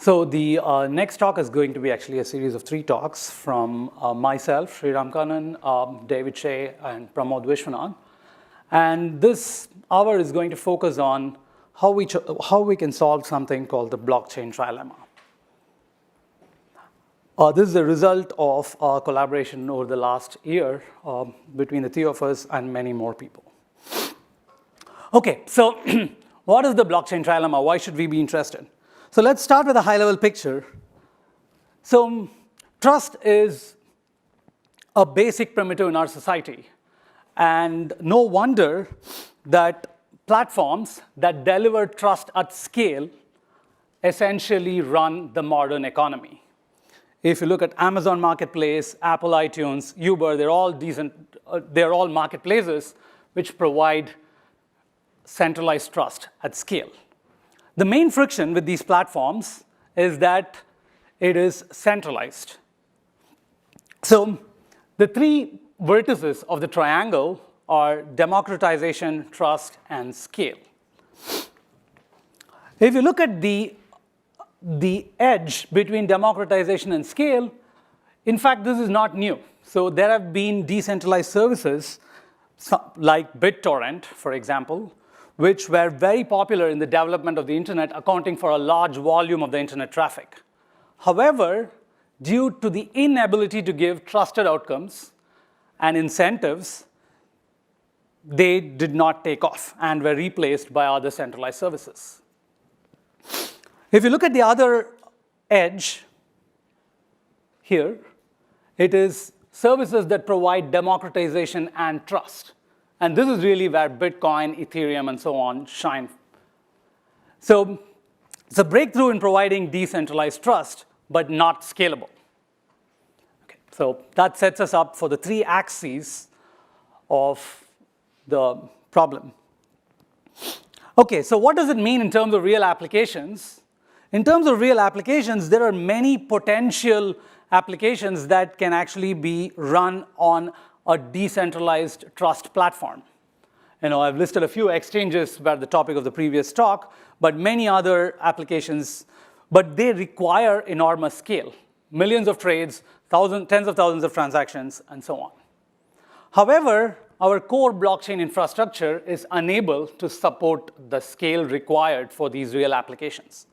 So the next talk is going to be actually a series of 3 talks from myself, Sreeram Kannan, David Shea, and Pramod Viswanath. And this hour is going to focus on how we can solve something called the blockchain trilemma. This is the result of our collaboration over the last year between the 3 of us and many more people. Okay, so what is the blockchain trilemma? Why should we be interested? So let's start with a high-level picture. So trust is a basic primitive in our society. And no wonder that platforms that deliver trust at scale essentially run the modern economy. If you look at Amazon Marketplace, Apple iTunes, Uber, they're all marketplaces which provide centralized trust at scale. The main friction with these platforms is that it is centralized. So the 3 vertices of the triangle are democratization, trust, and scale. If you look at the edge between democratization and scale, in fact, this is not new. So there have been decentralized services like BitTorrent, for example, which were very popular in the development of the internet, accounting for a large volume of the internet traffic. However, due to the inability to give trusted outcomes and incentives, they did not take off and were replaced by other centralized services. If you look at the other edge here, it is services that provide democratization and trust. And this is really where Bitcoin, Ethereum, and so on shine. So it's a breakthrough in providing decentralized trust, but not scalable. Okay, so that sets us up for the 3 axes of the problem. Okay, so what does it mean in terms of real applications? In terms of real applications, there are many potential applications that can actually be run on a decentralized trust platform. I've listed a few exchanges were the topic of the previous talk, but many other applications, but they require enormous scale. Millions of trades, tens of thousands of transactions, and so on. However, our core blockchain infrastructure is unable to support the scale required for these real applications.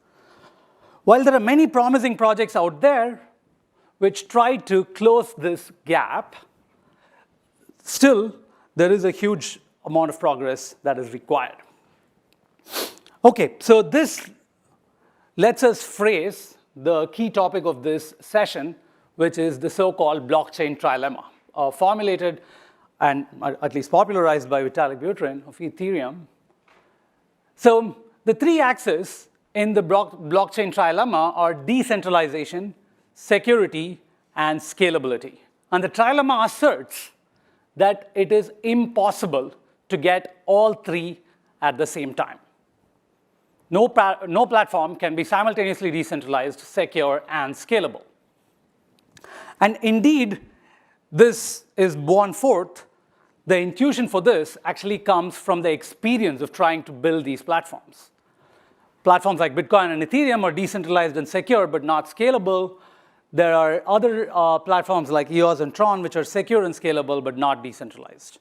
While there are many promising projects out there which try to close this gap, still, there is a huge amount of progress that is required. Okay, so this lets us phrase the key topic of this session, which is the so-called blockchain trilemma, formulated and at least popularized by Vitalik Buterin of Theorem. So the 3 axes in the blockchain trilemma are decentralization, security, and scalability. And the trilemma asserts that it is impossible to get all 3 at the same time. No platform can be simultaneously decentralized, secure, and scalable. And indeed, this is borne forth. The intuition for this actually comes from the experience of trying to build these platforms. Platforms like Bitcoin and Ethereum are decentralized and secure, but not scalable. There are other platforms like EOS and Tron, which are secure and scalable, but not decentralized.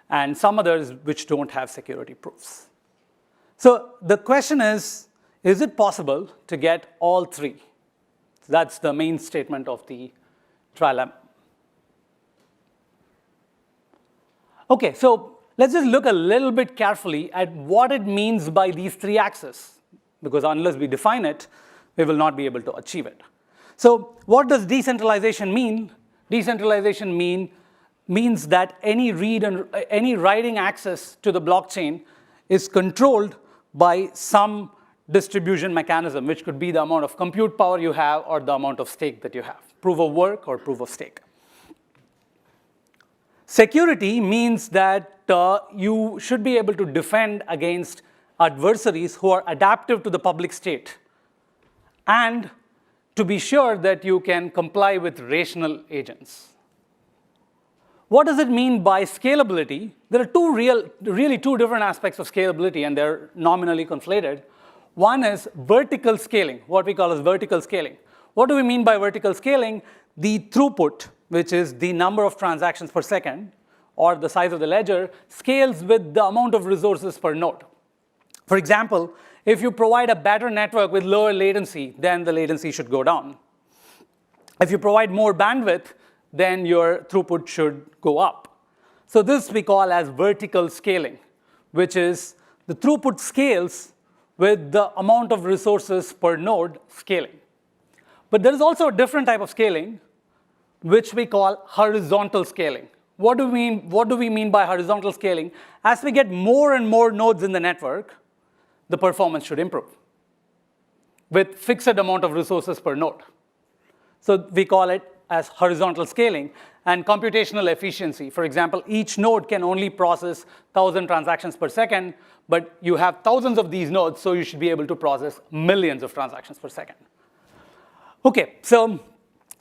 And some others which don't have security proofs. So the question is it possible to get all 3? That's the main statement of the trilemma. Okay, so let's just look a little bit carefully at what it means by these 3 axes, because unless we define it, we will not be able to achieve it. So what does decentralization mean? Decentralization means that any writing access to the blockchain is controlled by some distribution mechanism, which could be the amount of compute power you have or the amount of stake that you have, proof of work or proof of stake. Security means that you should be able to defend against adversaries who are adaptive to the public state, and to be sure that you can comply with rational agents. What does it mean by scalability? There are really two different aspects of scalability, and they're nominally conflated. One is vertical scaling, what we call as vertical scaling. What do we mean by vertical scaling? The throughput, which is the number of transactions per second, or the size of the ledger, scales with the amount of resources per node. For example, if you provide a better network with lower latency, then the latency should go down. If you provide more bandwidth, then your throughput should go up. So this we call as vertical scaling, which is the throughput scales with the amount of resources per node scaling. But there is also a different type of scaling, which we call horizontal scaling. What do we mean by horizontal scaling? As we get more and more nodes in the network, the performance should improve with fixed amount of resources per node. So we call it as horizontal scaling. And computational efficiency, for example, each node can only process 1,000 transactions per second, but you have thousands of these nodes, so you should be able to process millions of transactions per second. OK, so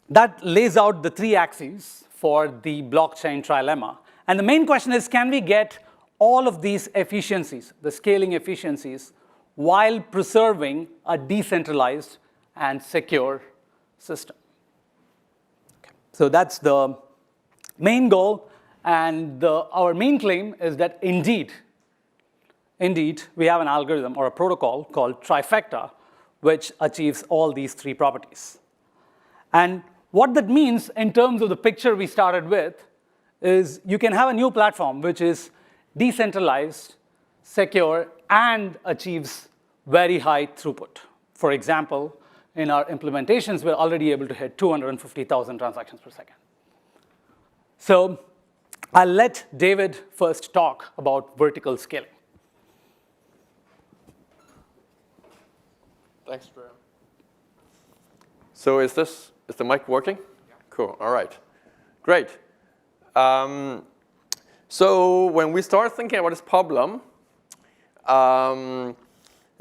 that lays out the 3 axes for the blockchain trilemma. And the main question is, can we get all of these efficiencies, the scaling efficiencies, while preserving a decentralized and secure system? Okay. So that's the main goal. And our main claim is that indeed, we have an algorithm or a protocol called Trifecta, which achieves all these 3 properties. And what that means in terms of the picture we started with is you can have a new platform which is decentralized, secure, and achieves very high throughput. For example, in our implementations, we're already able to hit 250,000 transactions per second. So I'll let David first talk about vertical scaling. Thanks, Graham. So is the mic working? Yeah. Cool. All right. Great. So when we started thinking about this problem,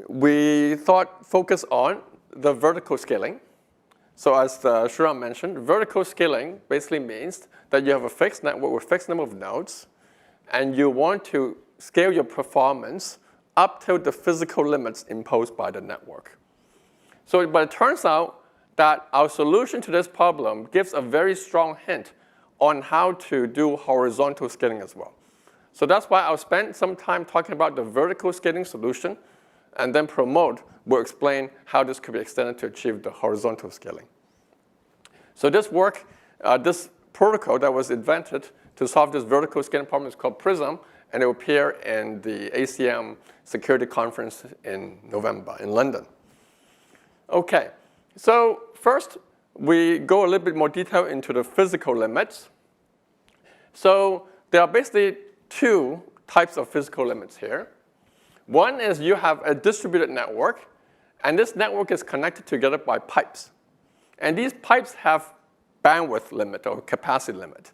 we thought focus on the vertical scaling. So as Sreeram mentioned, vertical scaling basically means that you have a fixed network with a fixed number of nodes, and you want to scale your performance up to the physical limits imposed by the network. So, but it turns out that our solution to this problem gives a very strong hint on how to do horizontal scaling as well. So that's why I'll spend some time talking about the vertical scaling solution, and then Pramod will explain how this could be extended to achieve the horizontal scaling. So this work, this protocol that was invented to solve this vertical scaling problem is called Prism, and it will appear in the ACM security conference in November in London. OK, so first, we go a little bit more detail into the physical limits. So there are basically 2 types of physical limits here. One is you have a distributed network, and this network is connected together by pipes. And these pipes have bandwidth limit or capacity limit.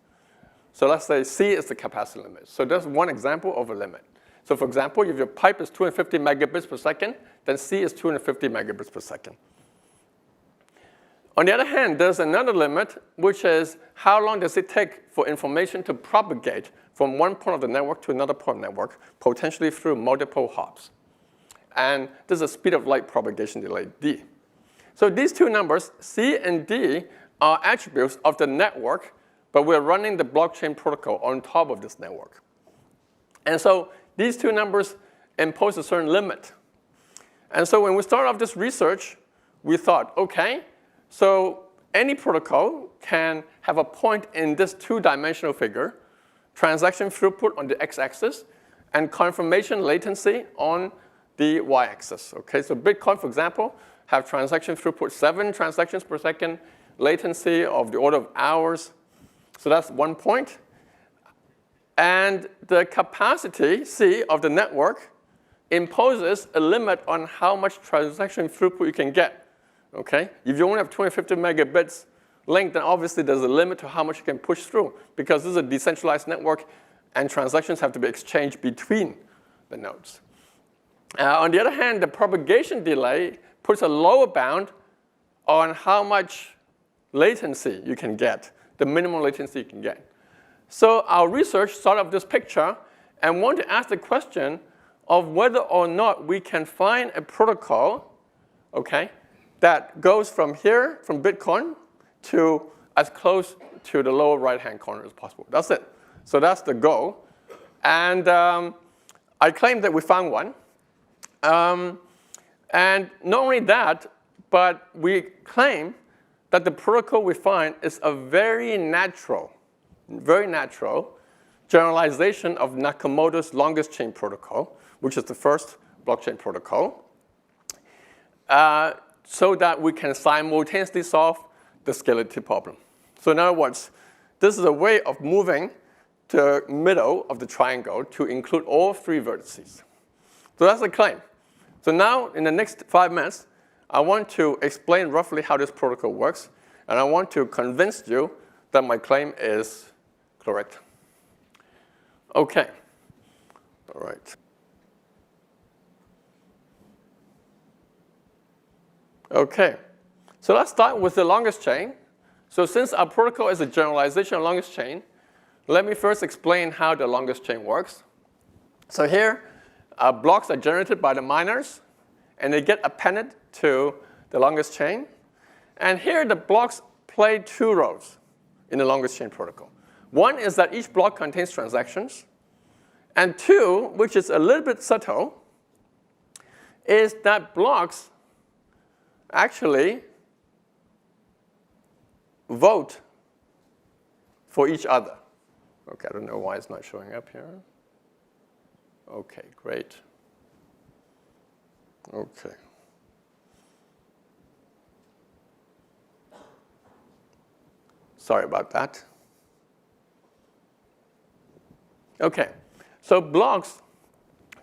So let's say C is the capacity limit. So that's one example of a limit. So for example, if your pipe is 250 megabits per second, then C is 250 megabits per second. On the other hand, there's another limit, which is how long does it take for information to propagate from one point of the network to another point of the network, potentially through multiple hops. And this is a speed of light propagation delay, D. So these 2 numbers, C and D, are attributes of the network, but we're running the blockchain protocol on top of this network. And so these 2 numbers impose a certain limit. And so when we started off this research, we thought, OK, so any protocol can have a point in this 2-dimensional figure, transaction throughput on the x-axis, and confirmation latency on the y-axis. Okay, so Bitcoin, for example, have transaction throughput 7 transactions per second, latency of the order of hours. So that's 1 point. And the capacity, C, of the network imposes a limit on how much transaction throughput you can get. Okay? If you only have 250 megabits length, then obviously there's a limit to how much you can push through, because this is a decentralized network, and transactions have to be exchanged between the nodes. On the other hand, the propagation delay puts a lower bound on how much latency you can get, the minimum latency you can get. So our research started off this picture and wanted to ask the question of whether or not we can find a protocol, okay, that goes from here, from Bitcoin, to as close to the lower right-hand corner as possible. That's it. So that's the goal. And I claim that we found one. And not only that, but we claim that the protocol we find is a very natural generalization of Nakamoto's longest chain protocol, which is the first blockchain protocol, so that we can simultaneously solve the scalability problem. So in other words, this is a way of moving the middle of the triangle to include all three vertices. So that's the claim. So now, in the next 5 minutes, I want to explain roughly how this protocol works, and I want to convince you that my claim is correct. Okay. All right. Okay. So let's start with the longest chain. So since our protocol is a generalization of longest chain, let me first explain how the longest chain works. So here, blocks are generated by the miners, and they get appended to the longest chain. And here, the blocks play two roles in the longest chain protocol. One is that each block contains transactions. And two, which is a little bit subtle, is that blocks actually vote for each other. OK, I don't know why it's not showing up here. OK, great. OK. Sorry about that. OK, so blocks,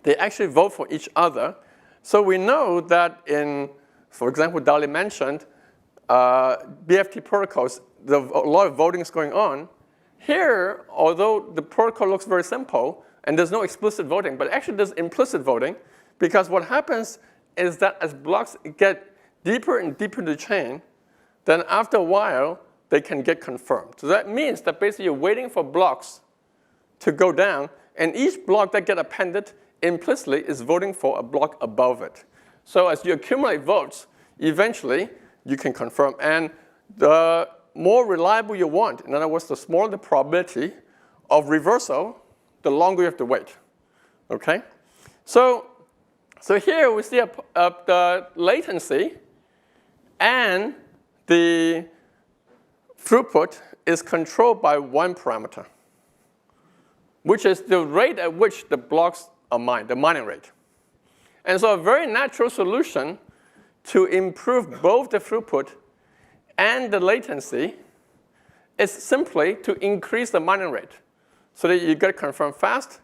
they actually vote for each other. So we know that in, for example, Dali mentioned, BFT protocols, a lot of voting is going on. Here, although the protocol looks very simple, and there's no explicit voting, but actually there's implicit voting, because what happens is that as blocks get deeper and deeper into the chain, then after a while, they can get confirmed. So that means that basically you're waiting for blocks to go down, and each block that get appended implicitly is voting for a block above it. So as you accumulate votes, eventually you can confirm. And the more reliable you want, in other words, the smaller the probability of reversal, the longer you have to wait. Okay? So here we see the latency and the throughput is controlled by one parameter, which is the rate at which the blocks are mined, the mining rate. And so a very natural solution to improve both the throughput and the latency is simply to increase the mining rate so that you get confirmed fast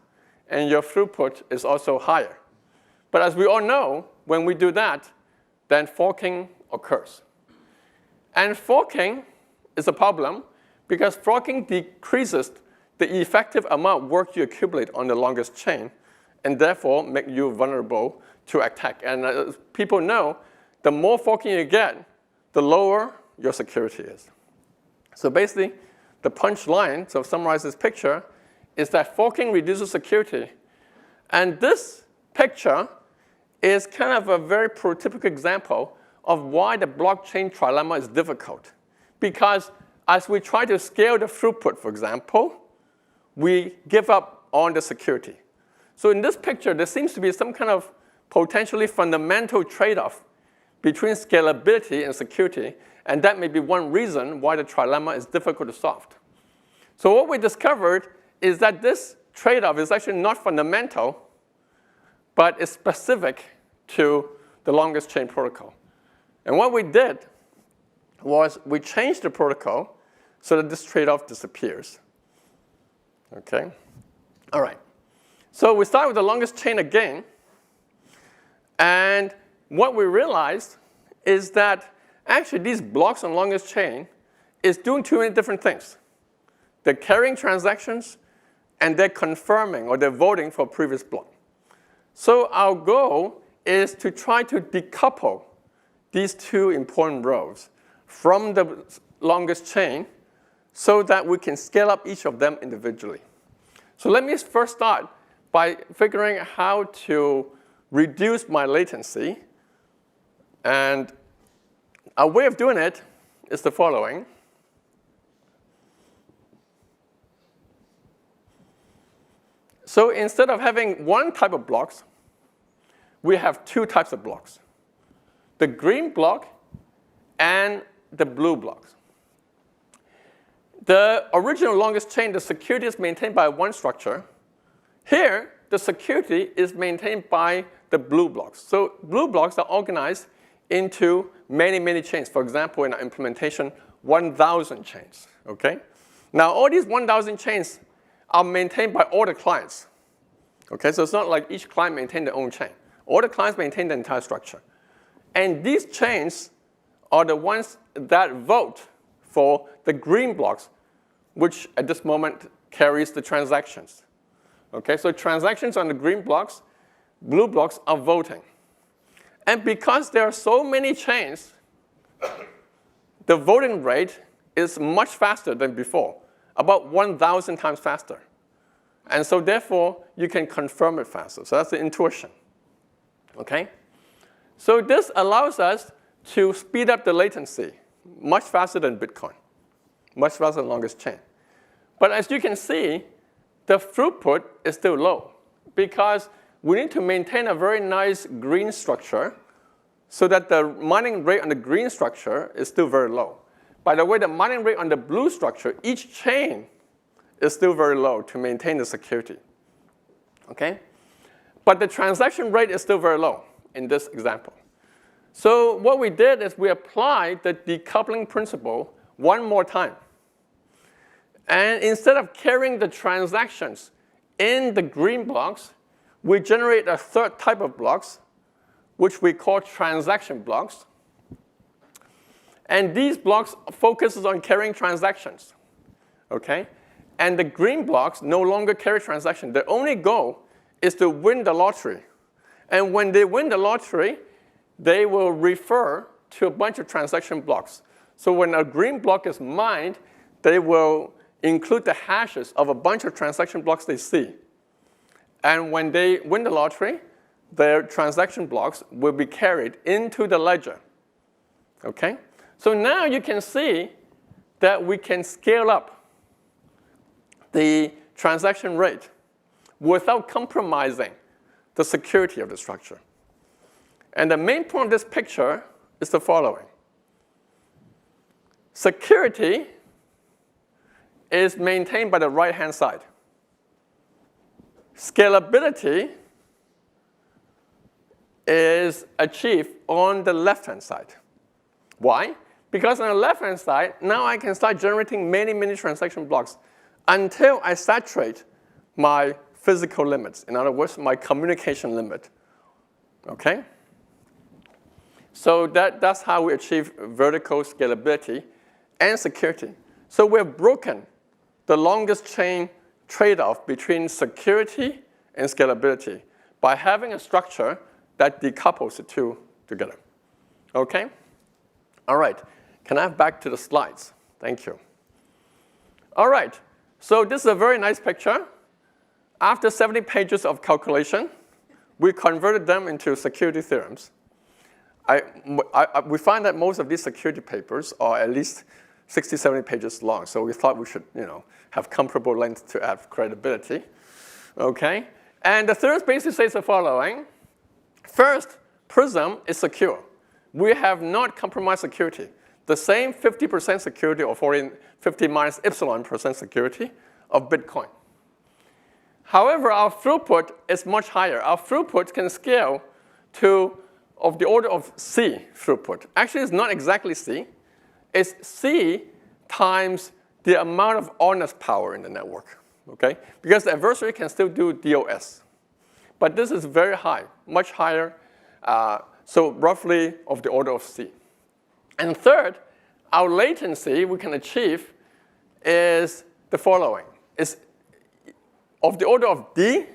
and your throughput is also higher. But as we all know, when we do that, then forking occurs. And forking is a problem because forking decreases the effective amount of work you accumulate on the longest chain, and therefore make you vulnerable to attack. And as people know, the more forking you get, the lower your security is. So basically, the punchline, to summarize this picture, is that forking reduces security. And this picture is kind of a very prototypical example of why the blockchain trilemma is difficult. Because as we try to scale the throughput, for example, we give up on the security. So in this picture, there seems to be some kind of potentially fundamental trade-off between scalability and security. And that may be one reason why the trilemma is difficult to solve. So what we discovered is that this trade-off is actually not fundamental, but is specific to the longest chain protocol. And what we did was we changed the protocol so that this trade-off disappears. OK? All right. So we start with the longest chain again. And what we realized is that actually these blocks on longest chain is doing two many different things. They're carrying transactions, and they're confirming or they're voting for a previous block. So our goal is to try to decouple these two important rows from the longest chain so that we can scale up each of them individually. So let me first start by figuring how to reduce my latency. And a way of doing it is the following. So instead of having one type of blocks, we have two types of blocks, the green block and the blue blocks. The original longest chain, the security is maintained by one structure. Here, the security is maintained by the blue blocks. So blue blocks are organized into many, many chains. For example, in our implementation, 1,000 chains. Okay? Now, all these 1,000 chains are maintained by all the clients. Okay? So it's not like each client maintains their own chain. All the clients maintain the entire structure. And these chains are the ones that vote for the green blocks, which at this moment carries the transactions. Okay, so transactions on the green blocks, blue blocks are voting. And because there are so many chains, the voting rate is much faster than before, about 1,000 times faster. And so therefore, you can confirm it faster. So that's the intuition. Okay? So this allows us to speed up the latency much faster than Bitcoin, much faster than longest chain. But as you can see, the throughput is still low because we need to maintain a very nice green structure so that the mining rate on the green structure is still very low. By the way, the mining rate on the blue structure, each chain is still very low to maintain the security. Okay? But the transaction rate is still very low in this example. So what we did is we applied the decoupling principle one more time. And instead of carrying the transactions in the green blocks, we generate a third type of blocks, which we call transaction blocks. And these blocks focuses on carrying transactions. Okay? And the green blocks no longer carry transactions. Their only goal is to win the lottery. And when they win the lottery, they will refer to a bunch of transaction blocks. So when a green block is mined, they will include the hashes of a bunch of transaction blocks they see. And when they win the lottery, their transaction blocks will be carried into the ledger. Okay? So now you can see that we can scale up the transaction rate without compromising the security of the structure. And the main point of this picture is the following. Security is maintained by the right-hand side. Scalability is achieved on the left-hand side. Why? Because on the left-hand side, now I can start generating many, many transaction blocks until I saturate my physical limits. In other words, my communication limit. Okay? So that's how we achieve vertical scalability and security. So we've broken the longest chain trade-off between security and scalability by having a structure that decouples the two together. Okay? All right. Can I have back to the slides? Thank you. All right. So this is a very nice picture. After 70 pages of calculation, we converted them into security theorems. We find that most of these security papers are at least 60, 70 pages long. So we thought we should have comparable length to add credibility. Okay? And the theorems basically says the following. First, Prism is secure. We have not compromised security. The same 50% security or 50 minus epsilon percent security of Bitcoin. However, our throughput is much higher. Our throughput can scale to of the order of C throughput. Actually, it's not exactly C. It's C times the amount of honest power in the network. Okay? Because the adversary can still do DOS. But this is very high, much higher, so roughly of the order of C. And third, our latency we can achieve is the following. It's of the order of D,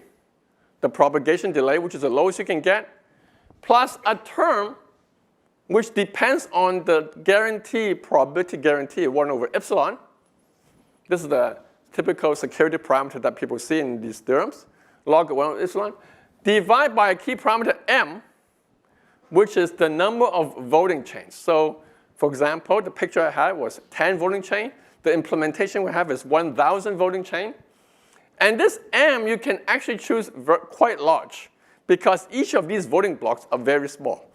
the propagation delay, which is the lowest you can get, plus a term which depends on the probability guarantee, 1 over epsilon. This is the typical security parameter that people see in these theorems. log of 1 epsilon, divide by a key parameter m, which is the number of voting chains. So for example, the picture I had was 10 voting chain. The implementation we have is 1,000 voting chain. And this m, you can actually choose quite large, because each of these voting blocks are very small.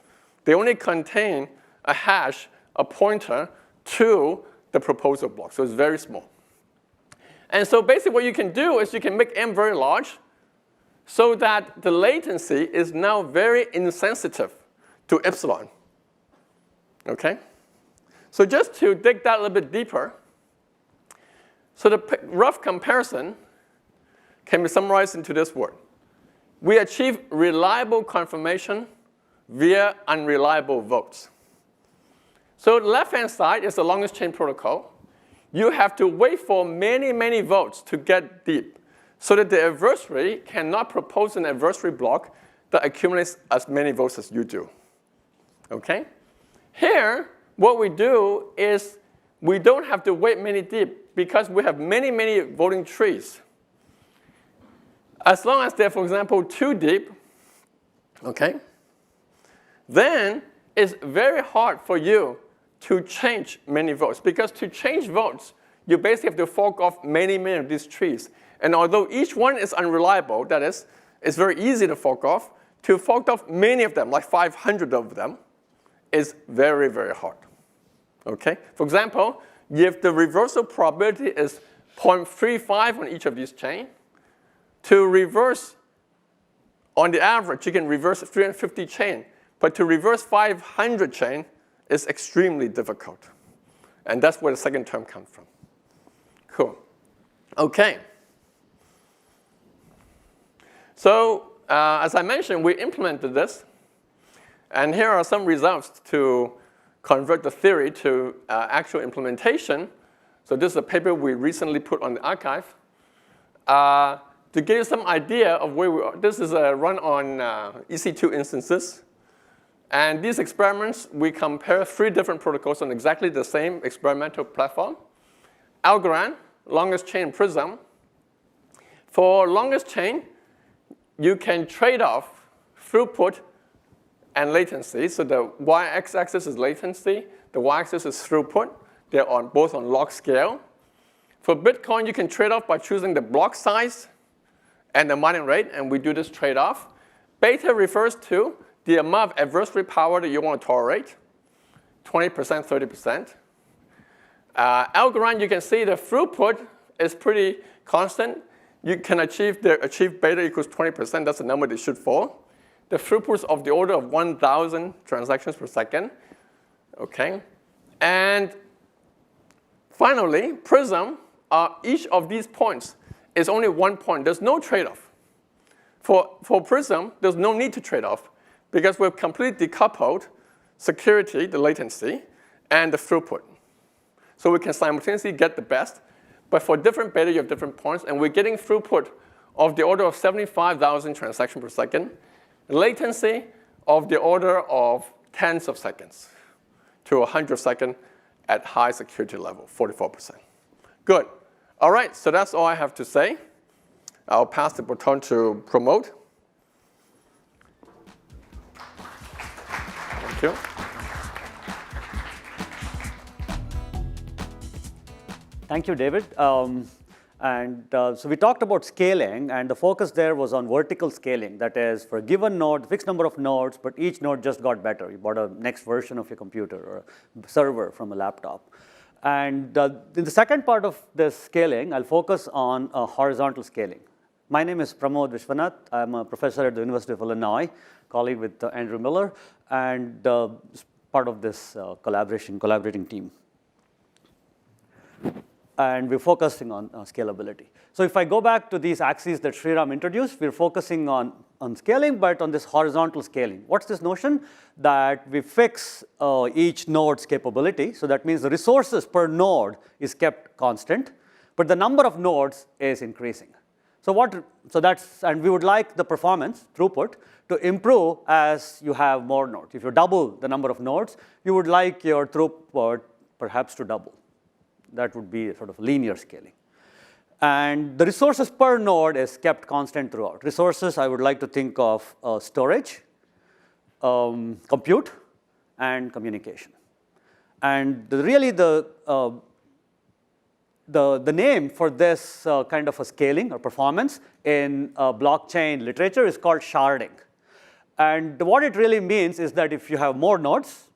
They only contain a hash, a pointer to the proposal block. So it's very small. And so basically what you can do is you can make m very large so that the latency is now very insensitive to epsilon. OK? So just to dig that a little bit deeper, so the rough comparison can be summarized into this word. We achieve reliable confirmation via unreliable votes. So the left-hand side is the longest chain protocol. You have to wait for many, many votes to get deep so that the adversary cannot propose an adversary block that accumulates as many votes as you do. OK? Here, what we do is we don't have to wait many deep because we have many, many voting trees. As long as they're, for example, 2 deep, OK, then it's very hard for you to change many votes. Because to change votes, you basically have to fork off many, many of these trees. And although each one is unreliable, that is, it's very easy to fork off, to fork off many of them, like 500 of them, is very, very hard. OK? For example, if the reversal probability is 0.35 on each of these chains, to reverse, on the average, you can reverse 350 chain. But to reverse 500 chain is extremely difficult. And that's where the second term comes from. Cool. OK. So as I mentioned, we implemented this. And here are some results to convert the theory to actual implementation. So this is a paper we recently put on the archive. To give you some idea of where we are, this is a run on EC2 instances. And these experiments, we compare 3 different protocols on exactly the same experimental platform. Algorand, longest chain, Prism. For longest chain, you can trade off throughput and latency. So the y-axis is latency. The y-axis is throughput. They're both on log scale. For Bitcoin, you can trade off by choosing the block size and the mining rate, and we do this trade-off. Beta refers to the amount of adversary power that you want to tolerate, 20%, 30%. Algorand, you can see the throughput is pretty constant. You can achieve beta equals 20%. That's the number they shoot for. The throughput is of the order of 1,000 transactions per second. OK? And finally, Prism, each of these points is only 1 point. There's no trade-off. For Prism, there's no need to trade off because we've completely decoupled security, the latency, and the throughput. So we can simultaneously get the best. But for different beta, you have different points. And we're getting throughput of the order of 75,000 transactions per second, latency of the order of tens of seconds to 100 seconds at high security level, 44%. Good. All right, so that's all I have to say. I'll pass the baton to Pramod. Thank you. Thank you, David. So we talked about scaling, and the focus there was on vertical scaling. That is, for a given node, fixed number of nodes, but each node just got better. You bought a next version of your computer or a server from a laptop. And in the second part of this scaling, I'll focus on horizontal scaling. My name is Pramod Viswanath. I'm a professor at the University of Illinois, colleague with Andrew Miller, and part of this collaborating team. And we're focusing on scalability. So if I go back to these axes that Sreeram introduced, we're focusing on scaling, but on this horizontal scaling. What's this notion? That we fix each node's capability. So that means the resources per node is kept constant, but the number of nodes is increasing. And we would like the performance, throughput, to improve as you have more nodes. If you double the number of nodes, you would like your throughput perhaps to double. That would be sort of linear scaling. And the resources per node is kept constant throughout. Resources, I would like to think of storage, compute, and communication. And really the name for this kind of a scaling or performance in blockchain literature is called sharding. And what it really means is that if you have more nodes,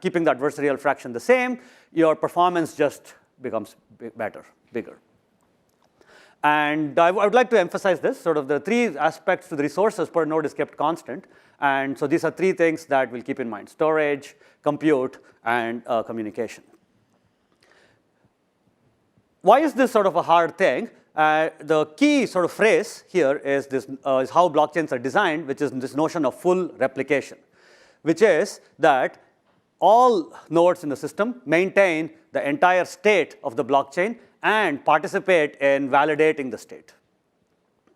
keeping the adversarial fraction the same, your performance just becomes bigger. And I would like to emphasize this. Sort of the three aspects to the resources per node is kept constant. And so these are three things that we'll keep in mind: storage, compute, and communication. Why is this sort of a hard thing? The key sort of phrase here is how blockchains are designed, which is this notion of full replication, which is that all nodes in the system maintain the entire state of the blockchain and participate in validating the state.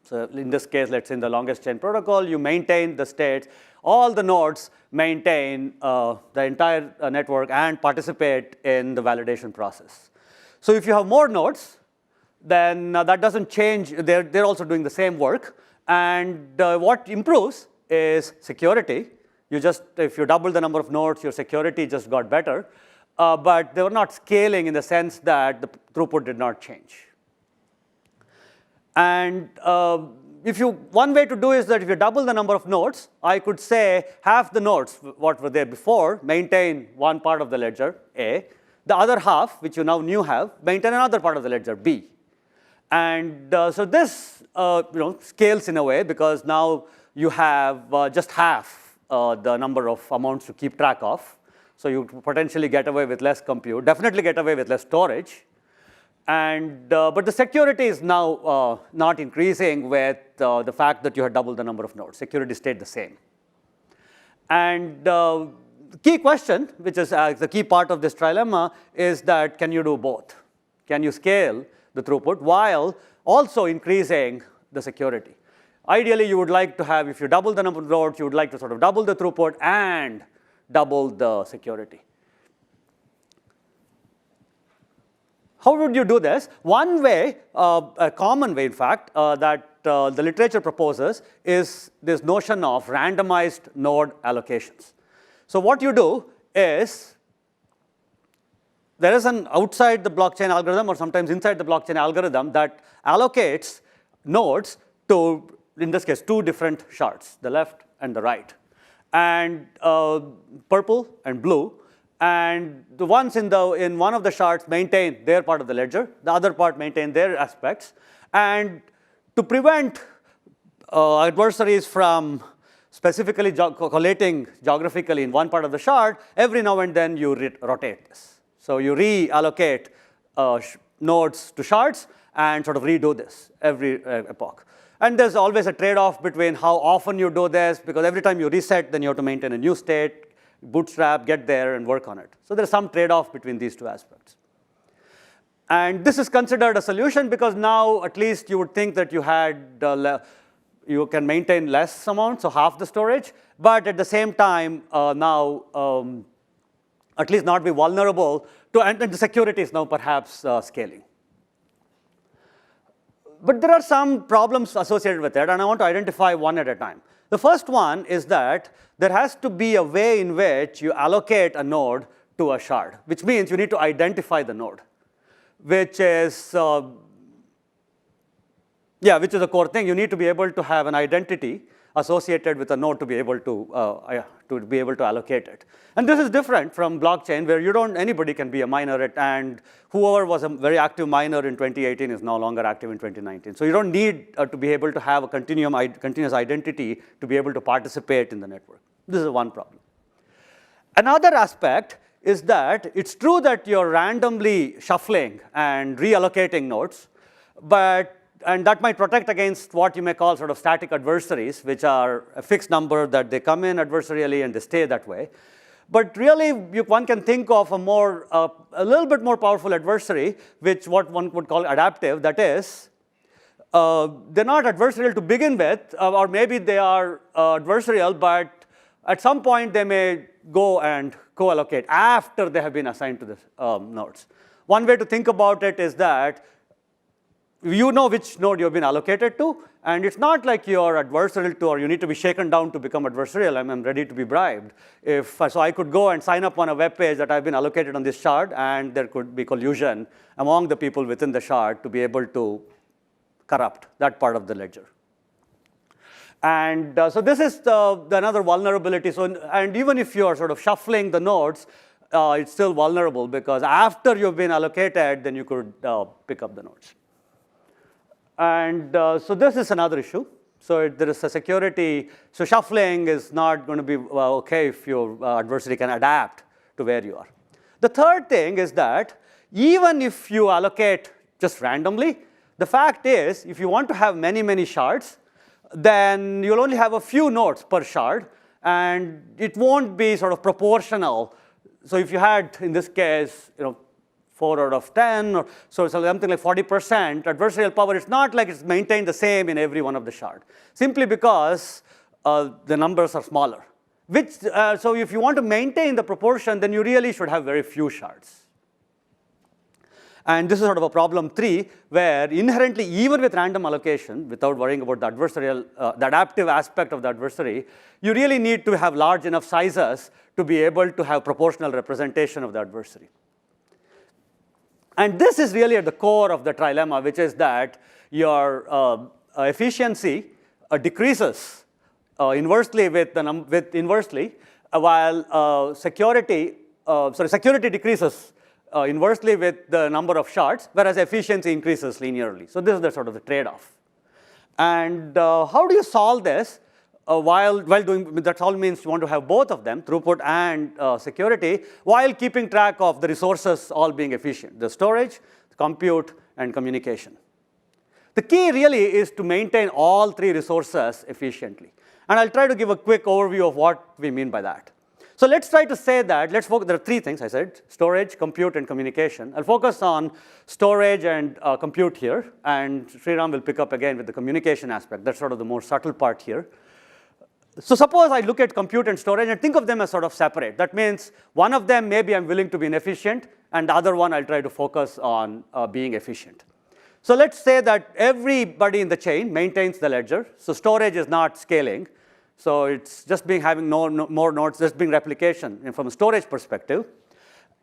So in this case, let's say in the longest chain protocol, you maintain the states. All the nodes maintain the entire network and participate in the validation process. So if you have more nodes, then that doesn't change. They're also doing the same work. And what improves is security. If you double the number of nodes, your security just got better. But they were not scaling in the sense that the throughput did not change. And one way to do is that if you double the number of nodes, I could say half the nodes, what were there before, maintain one part of the ledger, A. The other half, which you now have, maintain another part of the ledger, B. And so this scales in a way because now you have just half the number of amounts to keep track of. So you potentially get away with less compute, definitely get away with less storage. And but the security is now not increasing with the fact that you had doubled the number of nodes. Security stayed the same. And the key question, which is the key part of this trilemma, is that can you do both? Can you scale the throughput while also increasing the security? Ideally, you would like to have, if you double the number of nodes, you would like to sort of double the throughput and double the security. How would you do this? One way, a common way, in fact, that the literature proposes is this notion of randomized node allocations. So what you do is there is an outside the blockchain algorithm or sometimes inside the blockchain algorithm that allocates nodes to, in this case, two different shards, the left and the right, and purple and blue. And the ones in one of the shards maintain their part of the ledger, the other part maintain their aspects. And to prevent adversaries from specifically collating geographically in one part of the shard, every now and then you rotate this. So you reallocate nodes to shards and sort of redo this every epoch. And there's always a trade-off between how often you do this, because every time you reset, then you have to maintain a new state, bootstrap, get there, and work on it. So there's some trade-off between these two aspects. And this is considered a solution because now at least you would think that you can maintain less amount, so half the storage, but at the same time now at least not be vulnerable to, and the security is now perhaps scaling. But there are some problems associated with it, and I want to identify one at a time. The first one is that there has to be a way in which you allocate a node to a shard, which means you need to identify the node, which is a core thing. You need to be able to have an identity associated with a node to be able to allocate it. And this is different from blockchain, where anybody can be a miner, and whoever was a very active miner in 2018 is no longer active in 2019. So you don't need to be able to have a continuous identity to be able to participate in the network. This is one problem. Another aspect is that it's true that you're randomly shuffling and reallocating nodes, and that might protect against what you may call sort of static adversaries, which are a fixed number that they come in adversarially and they stay that way. But really, one can think of a little bit more powerful adversary, which what one would call adaptive. That is, they're not adversarial to begin with, or maybe they are adversarial, but at some point they may go and co-allocate after they have been assigned to the nodes. One way to think about it is that you know which node you've been allocated to, and it's not like you're adversarial to, or you need to be shaken down to become adversarial. I'm ready to be bribed. So I could go and sign up on a web page that I've been allocated on this shard, and there could be collusion among the people within the shard to be able to corrupt that part of the ledger. And so this is another vulnerability. So, and even if you're sort of shuffling the nodes, it's still vulnerable, because after you've been allocated, then you could pick up the nodes. And so this is another issue. So there is a security. So shuffling is not going to be OK if your adversary can adapt to where you are. The third thing is that even if you allocate just randomly, the fact is, if you want to have many, many shards, then you'll only have a few nodes per shard, and it won't be sort of proportional. So if you had, in this case, 4 out of 10, or so something like 40% adversarial power, it's not like it's maintained the same in every one of the shards, simply because the numbers are smaller. So if you want to maintain the proportion, then you really should have very few shards. And this is sort of a problem 3, where inherently, even with random allocation, without worrying about the adversarial, the adaptive aspect of the adversary, you really need to have large enough sizes to be able to have proportional representation of the adversary. And this is really at the core of the trilemma, which is that your efficiency decreases inversely while security decreases inversely with the number of shards, whereas efficiency increases linearly. So this is the sort of the trade-off. And how do you solve this while doing, that all means you want to have both of them, throughput and security, while keeping track of the resources all being efficient, the storage, the compute, and communication. The key really is to maintain all 3 resources efficiently. And I'll try to give a quick overview of what we mean by that. So let's try to say that, let's focus, there are 3 things I said, storage, compute, and communication. I'll focus on storage and compute here, and Sreeram will pick up again with the communication aspect. That's sort of the more subtle part here. So suppose I look at compute and storage and think of them as sort of separate. That means one of them maybe I'm willing to be inefficient, and the other one I'll try to focus on being efficient. So let's say that everybody in the chain maintains the ledger. So storage is not scaling. So it's just having more nodes, just being replication from a storage perspective.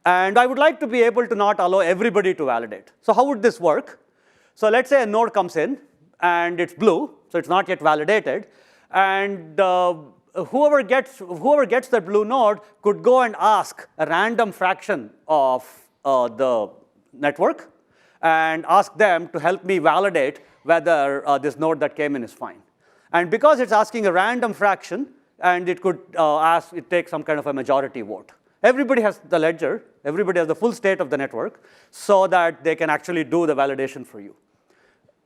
And I would like to be able to not allow everybody to validate. So how would this work? So let's say a node comes in, and it's blue, so it's not yet validated. And whoever gets that blue node could go and ask a random fraction of the network and ask them to help me validate whether this node that came in is fine. And because it's asking a random fraction, and it could take some kind of a majority vote. Everybody has the ledger, everybody has the full state of the network, so that they can actually do the validation for you.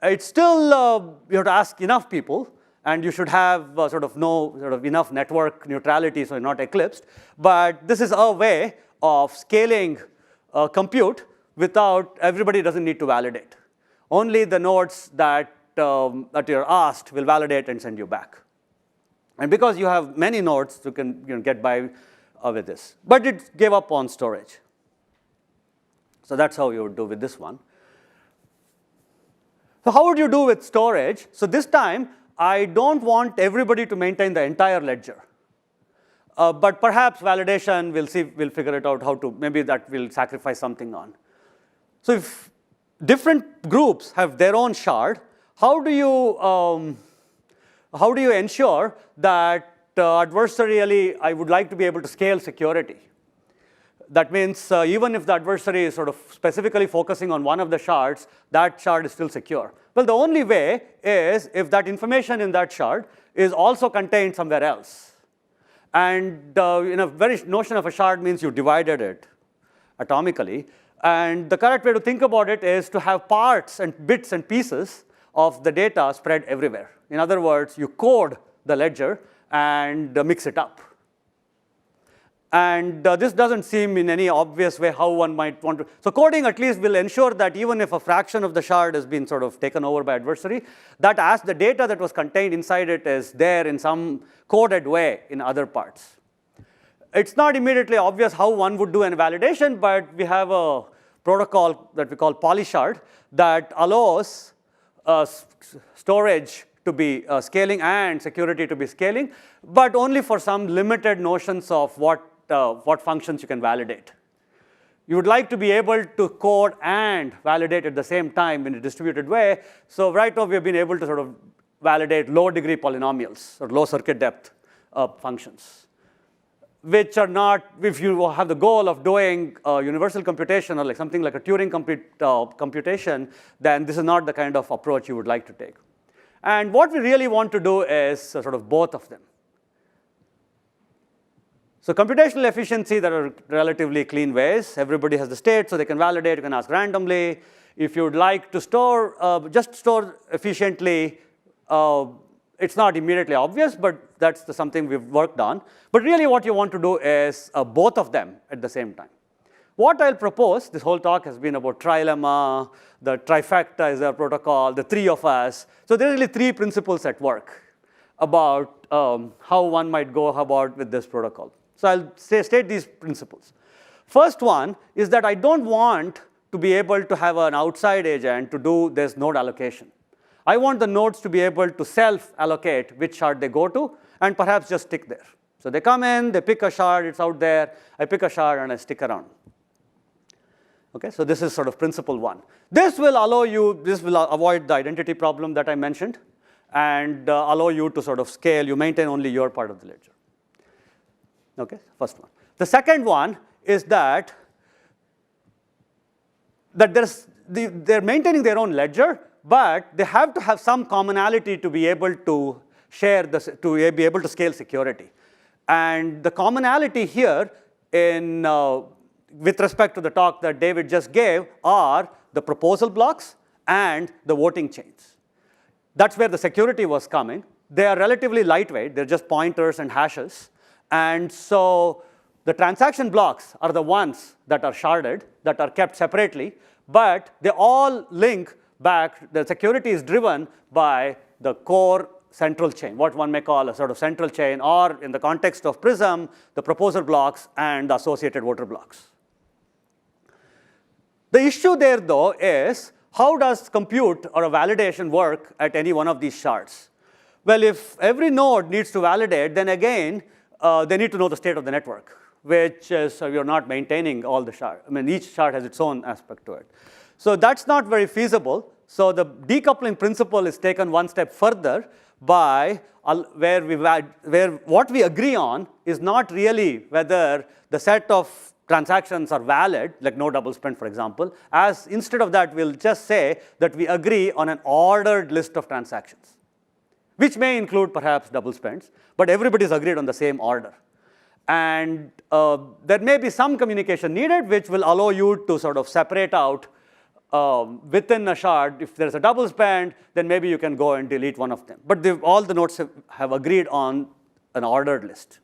It's still, you have to ask enough people, and you should have enough network neutrality so you're not eclipsed. But this is a way of scaling compute without, everybody doesn't need to validate. Only the nodes that you're asked will validate and send you back. And because you have many nodes, you can get by with this. But it gave up on storage. So that's how you would do with this one. So how would you do with storage? So this time, I don't want everybody to maintain the entire ledger. But perhaps validation, we'll figure it out how to, maybe that will sacrifice something on. So if different groups have their own shard, how do you ensure that adversarially, I would like to be able to scale security? That means even if the adversary is sort of specifically focusing on one of the shards, that shard is still secure. Well, the only way is if that information in that shard is also contained somewhere else. And in a very notion of a shard means you divided it atomically. And the correct way to think about it is to have parts and bits and pieces of the data spread everywhere. In other words, you code the ledger and mix it up. And this doesn't seem in any obvious way how one might want to. So coding at least will ensure that even if a fraction of the shard has been sort of taken over by adversary, that as the data that was contained inside it is there in some coded way in other parts. It's not immediately obvious how one would do an validation, but we have a protocol that we call polyshard that allows storage to be scaling and security to be scaling, but only for some limited notions of what functions you can validate. You would like to be able to code and validate at the same time in a distributed way. So right now, we have been able to sort of validate low-degree polynomials or low circuit depth functions, which are not, if you have the goal of doing universal computation or like something like a Turing computation, then this is not the kind of approach you would like to take. And what we really want to do is sort of both of them. So computational efficiency, there are relatively clean ways. Everybody has the state, so they can validate. You can ask randomly. If you would like to store, just store efficiently, it's not immediately obvious, but that's something we've worked on. But really what you want to do is both of them at the same time. What I'll propose, this whole talk has been about Trilemma, the trifecta is our protocol, the three of us. So there are really three principles at work about how one might go about with this protocol. So I'll state these principles. First one is that I don't want to be able to have an outside agent to do this node allocation. I want the nodes to be able to self-allocate which shard they go to and perhaps just stick there. So they come in, they pick a shard, it's out there, I pick a shard and I stick around. Okay, so this is sort of principle one. This will allow you, this will avoid the identity problem that I mentioned and allow you to sort of scale. You maintain only your part of the ledger. Okay, first one. The second one is that they're maintaining their own ledger, but they have to have some commonality to be able to share this, to be able to scale security. And the commonality here in with respect to the talk that David just gave are the proposal blocks and the voting chains. That's where the security was coming. They are relatively lightweight. They're just pointers and hashes. And so the transaction blocks are the ones that are sharded, that are kept separately, but they all link back. The security is driven by the core central chain, what one may call a sort of central chain, or in the context of Prism, the proposal blocks and the associated voter blocks. The issue there, though, is how does compute or a validation work at any one of these shards? Well, if every node needs to validate, then again, they need to know the state of the network, which is you're not maintaining all the shards. I mean, each shard has its own aspect to it. So that's not very feasible. So the decoupling principle is taken one step further by where what we agree on is not really whether the set of transactions are valid, like no double spend, for example. As instead of that, we'll just say that we agree on an ordered list of transactions, which may include perhaps double spends, but everybody's agreed on the same order. And there may be some communication needed, which will allow you to sort of separate out within a shard. If there's a double spend, then maybe you can go and delete one of them. But all the nodes have agreed on an ordered list.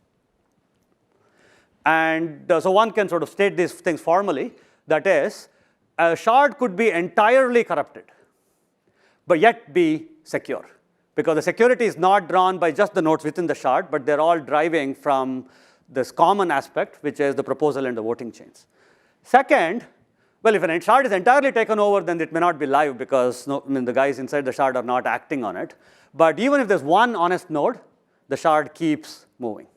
And so one can sort of state these things formally. That is, a shard could be entirely corrupted, but yet be secure. Because the security is not drawn by just the nodes within the shard, but they're all driving from this common aspect, which is the proposal and the voting chains. Second, well, if a shard is entirely taken over, then it may not be live because the guys inside the shard are not acting on it. But even if there's one honest node, the shard keeps moving.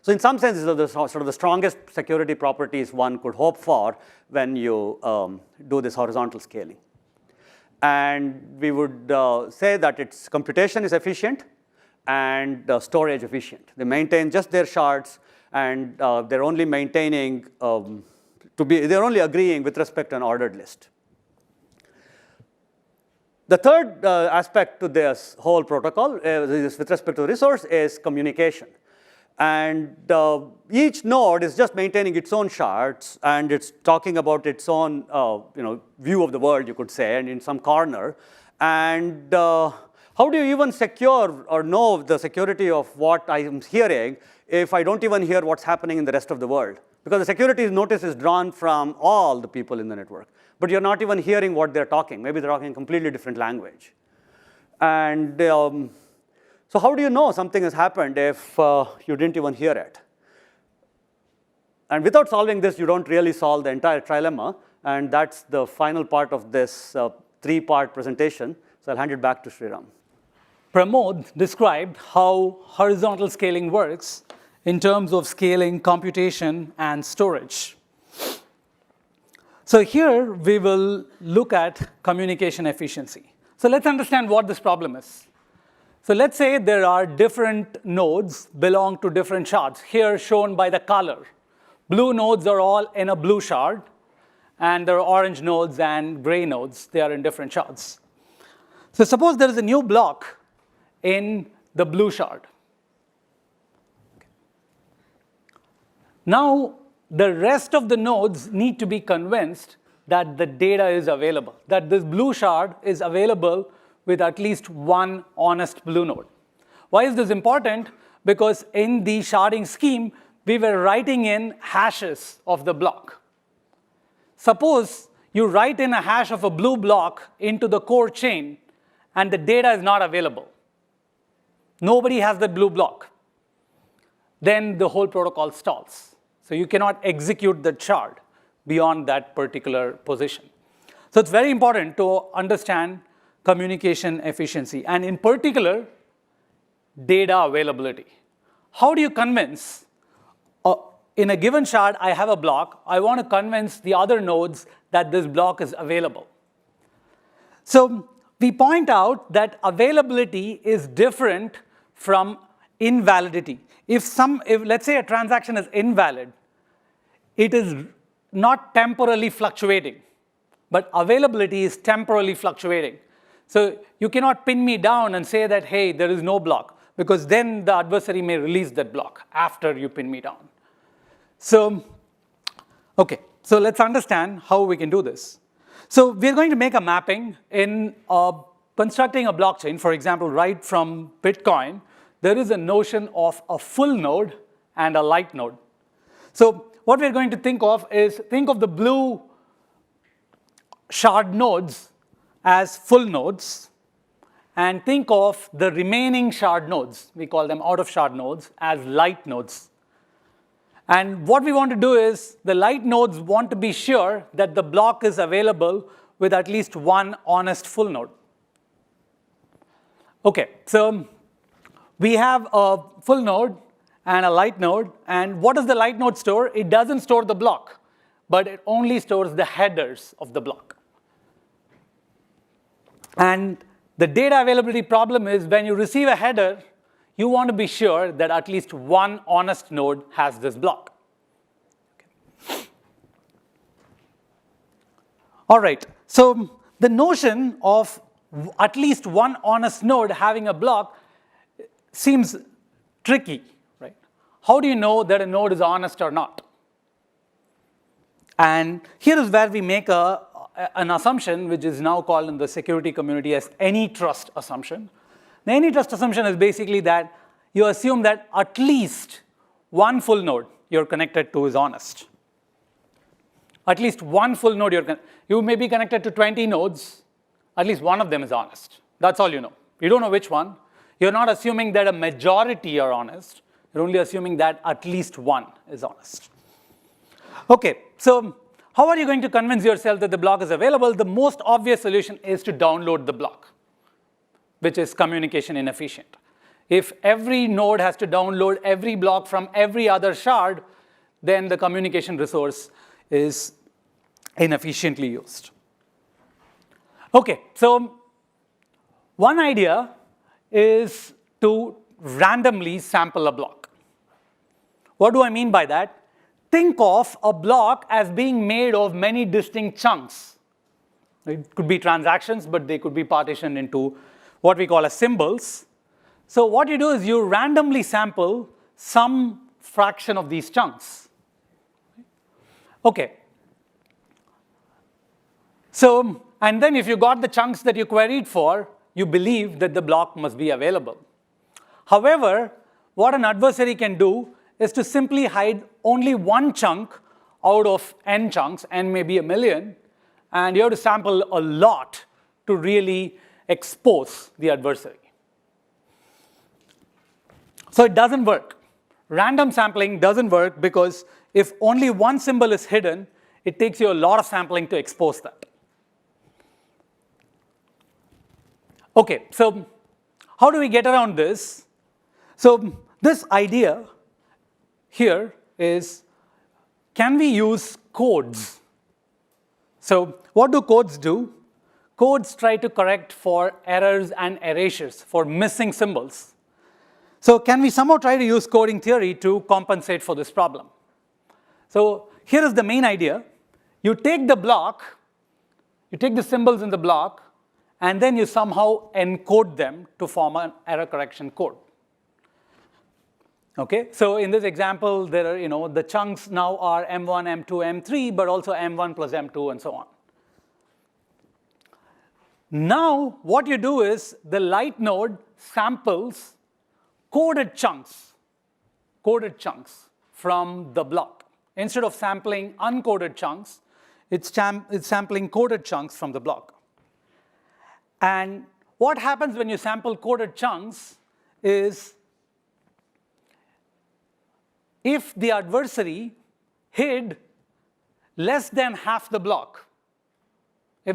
So in some sense, these are the sort of the strongest security properties one could hope for when you do this horizontal scaling. And we would say that its computation is efficient and storage efficient. They maintain just their shards, and they're only maintaining they're only agreeing with respect to an ordered list. The third aspect to this whole protocol, with respect to resource, is communication. And each node is just maintaining its own shards, and it's talking about its own view of the world, you could say, and in some corner. And how do you even secure or know the security of what I am hearing if I don't even hear what's happening in the rest of the world? Because the security notice is drawn from all the people in the network, but you're not even hearing what they're talking. Maybe they're talking a completely different language. And so how do you know something has happened if you didn't even hear it? And without solving this, you don't really solve the entire trilemma. And that's the final part of this three-part presentation. So I'll hand it back to Sreeram. Pramod described how horizontal scaling works in terms of scaling computation and storage. So here we will look at communication efficiency. So let's understand what this problem is. So let's say there are different nodes belong to different shards, here shown by the color. Blue nodes are all in a blue shard, and there are orange nodes and gray nodes. They are in different shards. So suppose there is a new block in the blue shard. Now, the rest of the nodes need to be convinced that the data is available, that this blue shard is available with at least one honest blue node. Why is this important? Because in the sharding scheme, we were writing in hashes of the block. Suppose you write in a hash of a blue block into the core chain, and the data is not available. Nobody has the blue block. Then the whole protocol stalls. So you cannot execute the shard beyond that particular position. So it's very important to understand communication efficiency, and in particular, data availability. How do you convince, in a given shard, I have a block, I want to convince the other nodes that this block is available? So we point out that availability is different from invalidity. If let's say a transaction is invalid, it is not temporally fluctuating, but availability is temporally fluctuating. So you cannot pin me down and say that, hey, there is no block, because then the adversary may release that block after you pin me down. So, okay, so let's understand how we can do this. So we're going to make a mapping in constructing a blockchain. For example, right from Bitcoin, there is a notion of a full node and a light node. So what we're going to think of is, think of the blue shard nodes as full nodes, and think of the remaining shard nodes, we call them out of shard nodes, as light nodes. And what we want to do is, the light nodes want to be sure that the block is available with at least one honest full node. Okay, so we have a full node and a light node, and what does the light node store? It doesn't store the block, but it only stores the headers of the block. And the data availability problem is, when you receive a header, you want to be sure that at least one honest node has this block. Okay. All right, so the notion of at least one honest node having a block seems tricky, right? How do you know that a node is honest or not? And here is where we make an assumption which is now called in the security community as any trust assumption. The any trust assumption is basically that you assume that at least one full node you're connected to is honest. At least one full node you may be connected to 20 nodes, at least one of them is honest. That's all you know. You don't know which one. You're not assuming that a majority are honest. You're only assuming that at least one is honest. Okay, so how are you going to convince yourself that the block is available? The most obvious solution is to download the block, which is communication inefficient. If every node has to download every block from every other shard, then the communication resource is inefficiently used. Okay, so one idea is to randomly sample a block. What do I mean by that? Think of a block as being made of many distinct chunks. It could be transactions, but they could be partitioned into what we call as symbols. So what you do is you randomly sample some fraction of these chunks. Okay. So, and then if you got the chunks that you queried for, you believe that the block must be available. However, what an adversary can do is to simply hide only one chunk out of n chunks, n may be a million, and you have to sample a lot to really expose the adversary. So it doesn't work. Random sampling doesn't work because if only one symbol is hidden, it takes you a lot of sampling to expose that. Okay, so how do we get around this? So this idea here is, can we use codes? So what do codes do? Codes try to correct for errors and erasures, for missing symbols. So can we somehow try to use coding theory to compensate for this problem? So here is the main idea. You take the block, you take the symbols in the block, and then you somehow encode them to form an error correction code. Okay, so in this example, there are, the chunks now are M1, M2, M3, but also M1 plus M2 and so on. Now, what you do is the light node samples coded chunks from the block. Instead of sampling uncoded chunks, it's sampling coded chunks from the block. And what happens when you sample coded chunks is, if the adversary hid less than half the block, the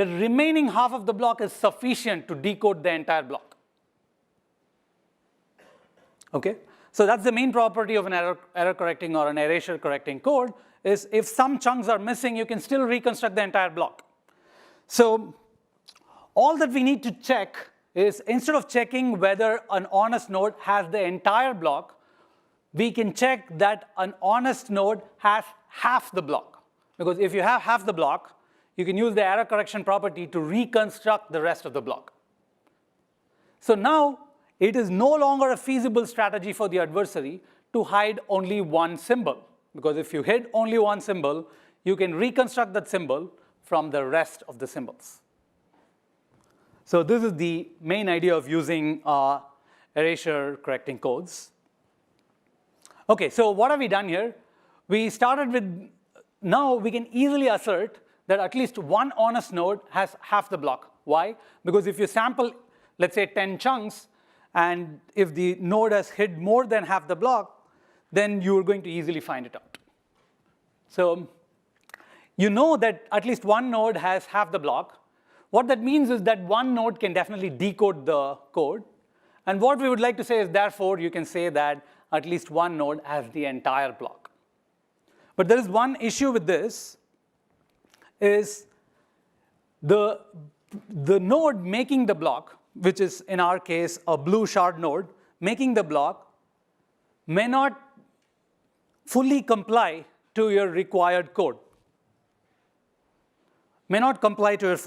remaining half of the block is sufficient to decode the entire block. Okay? So that's the main property of an error correcting or an erasure correcting code, is if some chunks are missing, you can still reconstruct the entire block. So all that we need to check is, instead of checking whether an honest node has the entire block, we can check that an honest node has half the block. Because if you have half the block, you can use the error correction property to reconstruct the rest of the block. So now, it is no longer a feasible strategy for the adversary to hide only one symbol. Because if you hid only one symbol, you can reconstruct that symbol from the rest of the symbols. So this is the main idea of using erasure correcting codes. Okay, so what have we done here? We started with, now we can easily assert that at least one honest node has half the block. Why? Because if you sample, let's say 10 chunks, and if the node has hid more than half the block, then you're going to easily find it out. So you know that at least one node has half the block. What that means is that one node can definitely decode the code. And what we would like to say is, therefore, you can say that at least one node has the entire block. But there is one issue with this, is the node making the block, which is in our case a blue shard node, making the block may not fully comply to your required code. May not comply to your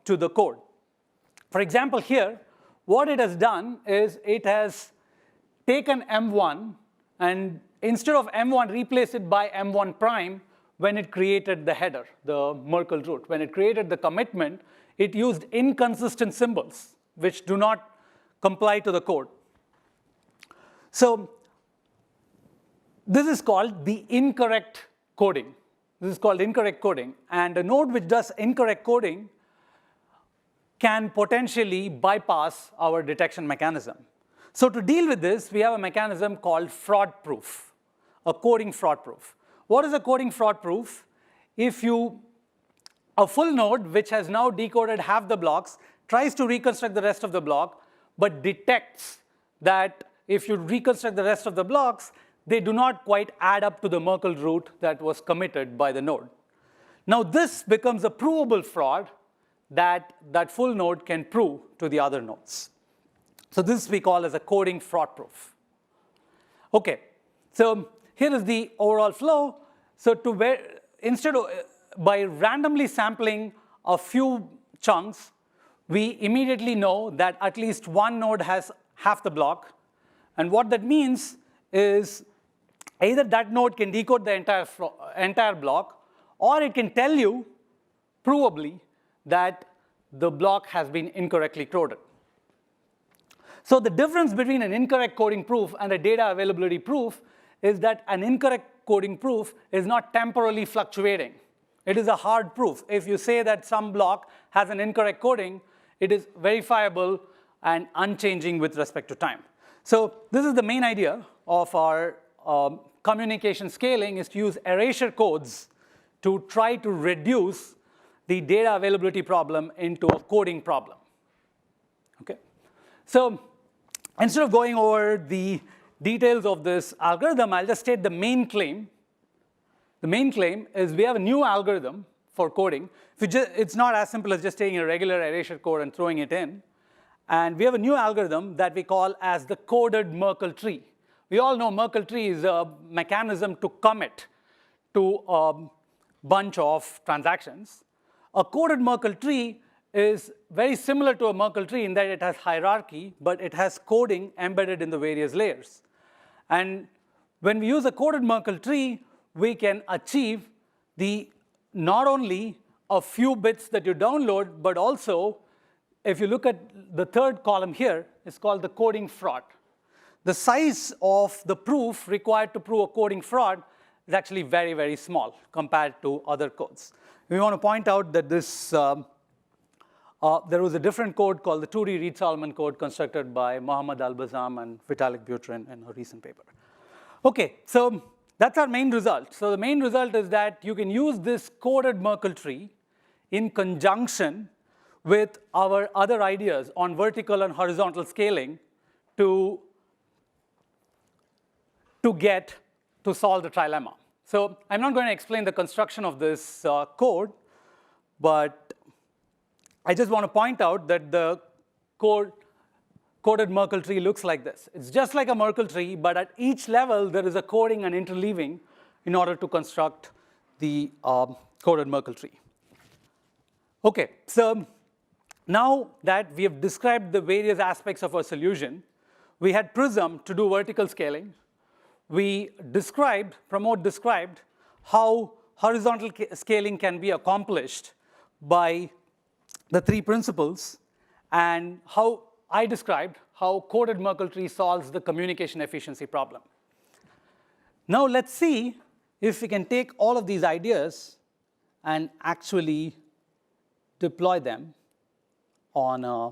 to the code. For example, here, what it has done is it has taken M1 and instead of M1 replaced it by M1 prime when it created the header, the Merkle root. When it created the commitment, it used inconsistent symbols which do not comply to the code. So this is called the incorrect coding. This is called incorrect coding. And a node which does incorrect coding can potentially bypass our detection mechanism. So to deal with this, we have a mechanism called fraud proof, a coding fraud proof. What is a coding fraud proof? If a full node which has now decoded half the blocks tries to reconstruct the rest of the block, but detects that if you reconstruct the rest of the blocks, they do not quite add up to the Merkle root that was committed by the node. Now this becomes a provable fraud that that full node can prove to the other nodes. So this we call as a coding fraud proof. Okay, so here is the overall flow. So by randomly sampling a few chunks, we immediately know that at least one node has half the block. And what that means is either that node can decode the entire block, or it can tell you, provably, that the block has been incorrectly coded. So the difference between an incorrect coding proof and a data availability proof is that an incorrect coding proof is not temporally fluctuating. It is a hard proof. If you say that some block has an incorrect coding, it is verifiable and unchanging with respect to time. So this is the main idea of our communication scaling, is to use erasure codes to try to reduce the data availability problem into a coding problem. Okay? So instead of going over the details of this algorithm, I'll just state the main claim. The main claim is we have a new algorithm for coding. It's not as simple as just taking a regular erasure code and throwing it in. And we have a new algorithm that we call as the coded Merkle tree. We all know Merkle tree is a mechanism to commit to a bunch of transactions. A coded Merkle tree is very similar to a Merkle tree in that it has hierarchy, but it has coding embedded in the various layers. And when we use a coded Merkle tree, we can achieve not only a few bits that you download, but also, if you look at the third column here, it's called the coding fraud. The size of the proof required to prove a coding fraud is actually very, very small compared to other codes. We want to point out that there was a different code called the 2D Reed-Solomon code constructed by Mohammad Al-Bazam and Vitalik Buterin in a recent paper. OK, so that's our main result. So the main result is that you can use this coded Merkle tree in conjunction with our other ideas on vertical and horizontal scaling to solve the trilemma. So I'm not going to explain the construction of this code, but I just want to point out that the coded Merkle tree looks like this. It's just like a Merkle tree, but at each level, there is a coding and interleaving in order to construct the coded Merkle tree. OK, so now that we have described the various aspects of our solution, we had Prism to do vertical scaling. Pramod described how horizontal scaling can be accomplished by the three principles, and how I described how coded Merkle tree solves the communication efficiency problem. Now let's see if we can take all of these ideas and actually deploy them on a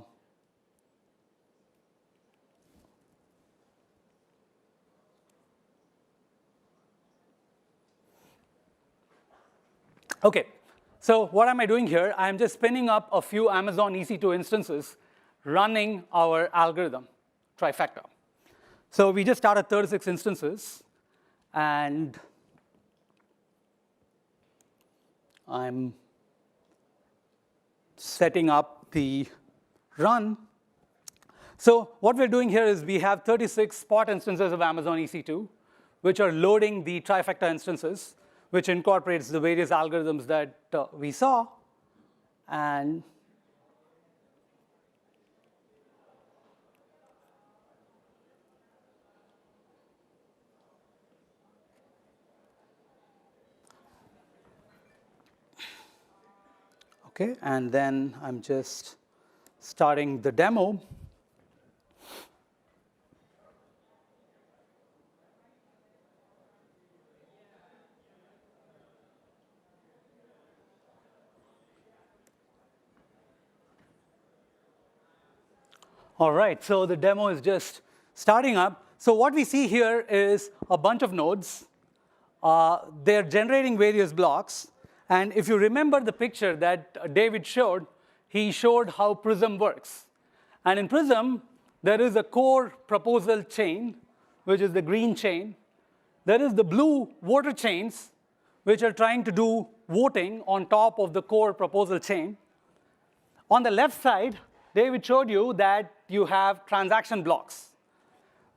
OK, so what am I doing here? I'm just spinning up a few Amazon EC2 instances running our algorithm, trifecta. So we just started 36 instances, and I'm setting up the run. So what we're doing here is we have 36 spot instances of Amazon EC2, which are loading the trifecta instances, which incorporates the various algorithms that we saw. And OK, and then I'm just starting the demo. All right, so the demo is just starting up. So what we see here is a bunch of nodes. They're generating various blocks. And if you remember the picture that David showed, he showed how Prism works. And in Prism, there is a core proposal chain, which is the green chain. There is the blue voter chains, which are trying to do voting on top of the core proposal chain. On the left side, David showed you that you have transaction blocks.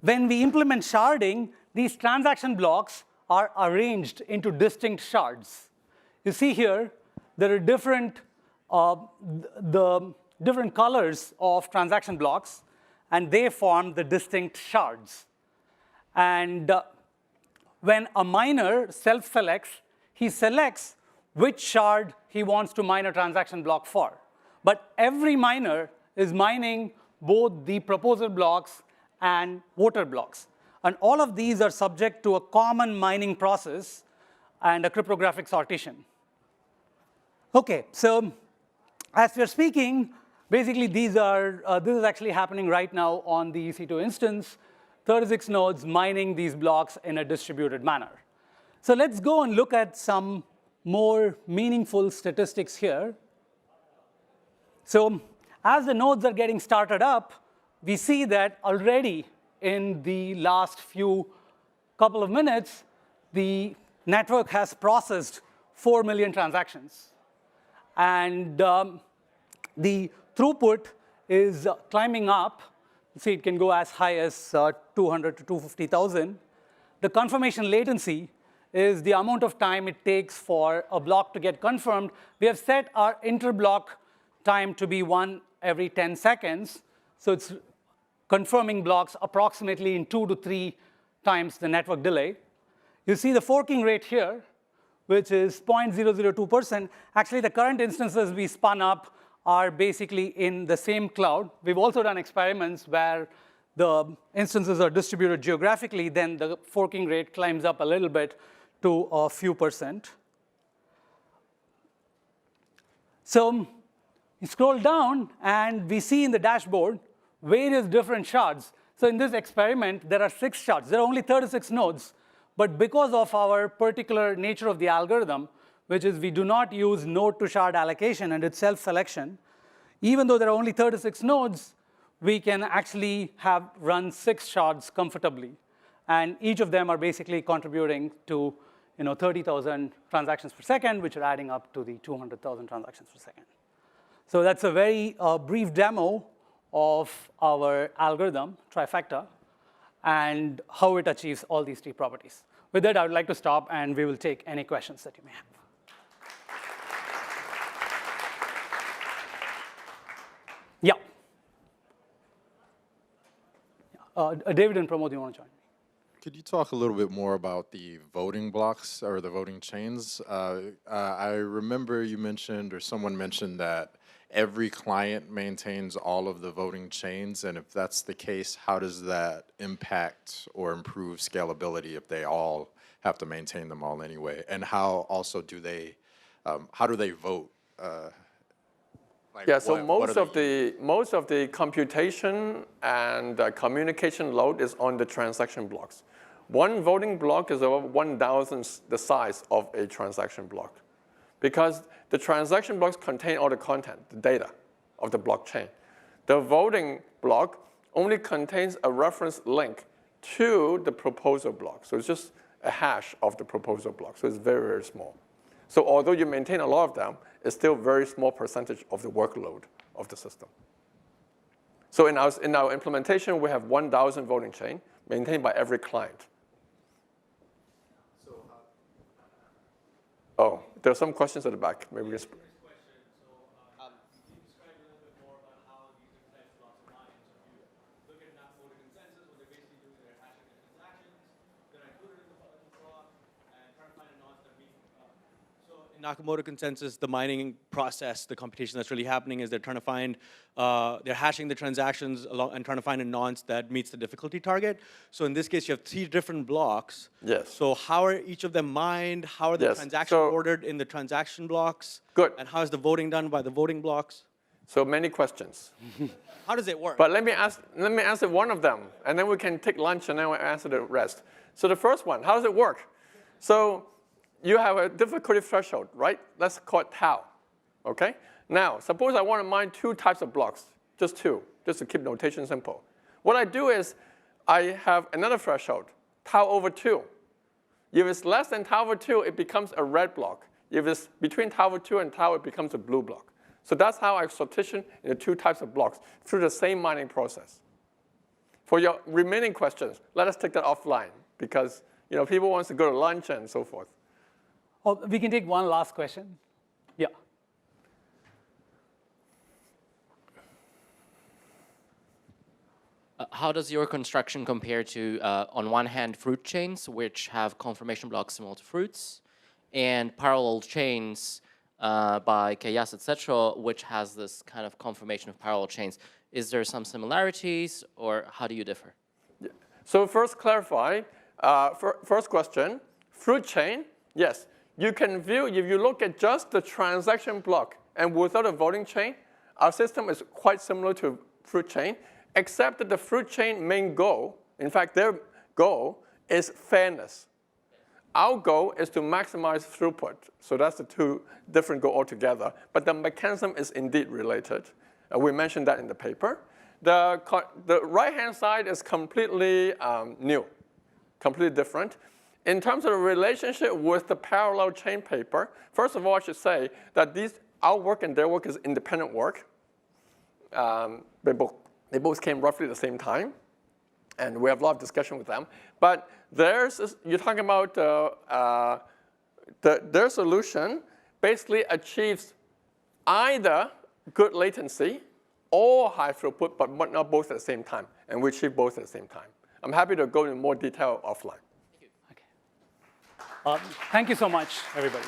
When we implement sharding, these transaction blocks are arranged into distinct shards. You see here, there are different colors of transaction blocks, and they form the distinct shards. And when a miner self-selects, he selects which shard he wants to mine a transaction block for. But every miner is mining both the proposal blocks and voter blocks. And all of these are subject to a common mining process and a cryptographic sortition. OK, so as we're speaking, basically this is actually happening right now on the EC2 instance, 36 nodes mining these blocks in a distributed manner. So let's go and look at some more meaningful statistics here So as the nodes are getting started up, we see that already in the last couple of minutes, the network has processed 4 million transactions. And the throughput is climbing up. See, it can go as high as 200 to 250,000. The confirmation latency is the amount of time it takes for a block to get confirmed. We have set our inter-block time to be 1 every 10 seconds. So it's confirming blocks approximately in 2 to 3 times the network delay. You see the forking rate here, which is 0.002%. Actually, the current instances we spun up are basically in the same cloud. We've also done experiments where the instances are distributed geographically, then the forking rate climbs up a little bit to a few percent. So you scroll down, and we see in the dashboard various different shards. So in this experiment, there are 6 shards. There are only 36 nodes. But because of our particular nature of the algorithm, which is we do not use node-to-shard allocation and it's self-selection, even though there are only 36 nodes, we can actually have run 6 shards comfortably. And each of them are basically contributing to 30,000 transactions per second, which are adding up to the 200,000 transactions per second. So that's a very brief demo of our algorithm, Trifecta, and how it achieves all these 3 properties. With that, I would like to stop, and we will take any questions that you may have. Yeah. David and Pramod, you want to join me? Could you talk a little bit more about the voting blocks or the voting chains? I remember you mentioned, or someone mentioned, that every client maintains all of the voting chains, and if that's the case, how does that impact or improve scalability if they all have to maintain them all anyway? And how also do they, how do they vote? Yeah, so most of the computation and communication load is on the transaction blocks. One voting block is about 1,000th the size of a transaction block, because the transaction blocks contain all the content, the data of the blockchain. The voting block only contains a reference link to the proposal block. So it's just a hash of the proposal block. So it's very, very small. So although you maintain a lot of them, it's still a very small percentage of the workload of the system. So in our implementation, we have 1,000 voting chain maintained by every client. Oh, there are some questions at the back. Maybe we just. Nakamoto consensus, the mining process, the computation that's really happening is they're trying to find, they're hashing the transactions and trying to find a nonce that meets the difficulty target. So in this case, you have 3 different blocks. Yes. So how are each of them mined? How are the transactions ordered in the transaction blocks? Good. And how is the voting done by the voting blocks? So many questions. How does it work? But let me answer one of them, and then we can take lunch, and then we'll answer the rest. So the first one, how does it work? So you have a difficulty threshold, right? Let's call it tau, okay? Now, suppose I want to mine 2 types of blocks, just 2, just to keep notation simple. What I do is I have another threshold, tau over 2. If it's less than tau over 2, it becomes a red block. If it's between tau over 2 and tau, it becomes a blue block. So that's how I sortition into 2 types of blocks through the same mining process. For your remaining questions, let us take that offline, because people want to go to lunch and so forth. Oh, we can take one last question. Yeah. How does your construction compare to, on one hand, fruit chains, which have confirmation blocks similar to fruits, and parallel chains by Kayas, etc., which has this kind of confirmation of parallel chains? Is there some similarities, or how do you differ? Yeah. So first clarify, first question, fruit chain, yes. You can view, if you look at just the transaction block and without a voting chain, our system is quite similar to fruit chain, except that the fruit chain main goal, in fact, their goal is fairness. our goal is to maximize throughput. So that's the two different goals altogether. But the mechanism is indeed related. We mentioned that in the paper. The right-hand side is completely new, completely different. In terms of the relationship with the parallel chain paper, first of all, I should say that our work and their work is independent work. They both came roughly at the same time. And we have a lot of discussion with them. But you're talking about their solution basically achieves either good latency or high throughput, but not both at the same time. And we achieve both at the same time. I'm happy to go into more detail offline. Thank you so much, everybody.